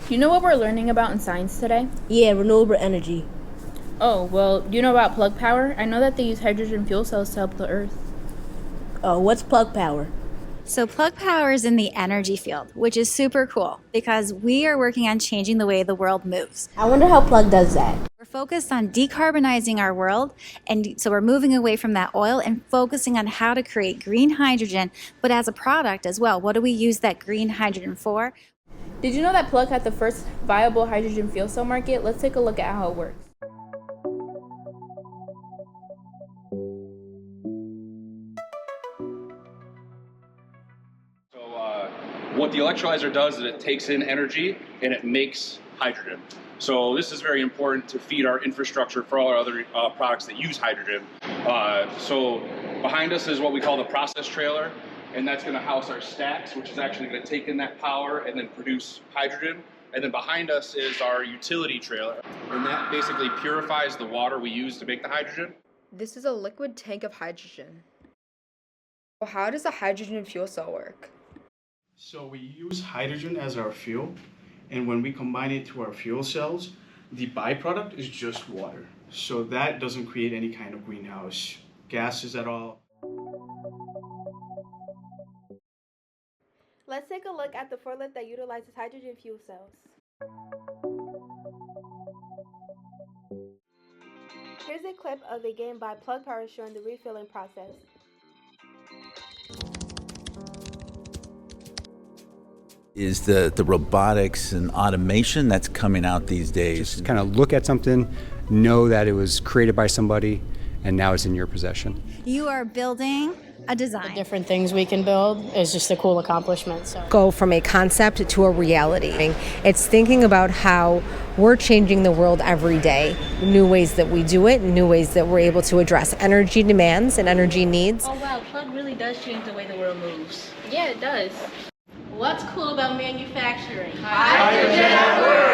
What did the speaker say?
You know what we're learning about in science today? Yeah, renewable energy. Oh, well, do you know about plug power? I know that they use hydrogen fuel cells to help the Earth. Oh, what's plug power? So plug power is in the energy field, which is super cool because we are working on changing the way the world moves. I wonder how plug does that. We're focused on decarbonizing our world, and so we're moving away from that oil and focusing on how to create green hydrogen, but as a product as well. What do we use that green hydrogen for? Did you know that Plug had the first viable hydrogen fuel cell market? Let's take a look at how it works. What the electrolyzer does is it takes in energy and it makes hydrogen. So this is very important to feed our infrastructure for all our other products that use hydrogen. So behind us is what we call the process trailer, and that's going to house our stacks, which is actually going to take in that power and then produce hydrogen. And then behind us is our utility trailer, and that basically purifies the water we use to make the hydrogen. This is a liquid tank of hydrogen. Well, how does a hydrogen fuel cell work? So we use hydrogen as our fuel, and when we combine it to our fuel cells, the byproduct is just water. So that doesn't create any kind of greenhouse gases at all. Let's take a look at the forklift that utilizes hydrogen fuel cells. Here's a clip of a game by Plug Power showing the refilling process. Is the robotics and automation that's coming out these days. Just kind of look at something, know that it was created by somebody, and now it's in your possession. You are building a design. The different things we can build is just a cool accomplishment. So go from a concept to a reality. It's thinking about how we're changing the world every day, new ways that we do it, new ways that we're able to address energy demands and energy needs. Oh wow, Plug really does change the way the world moves. Yeah, it does. What's cool about manufacturing? Hydrogen at work.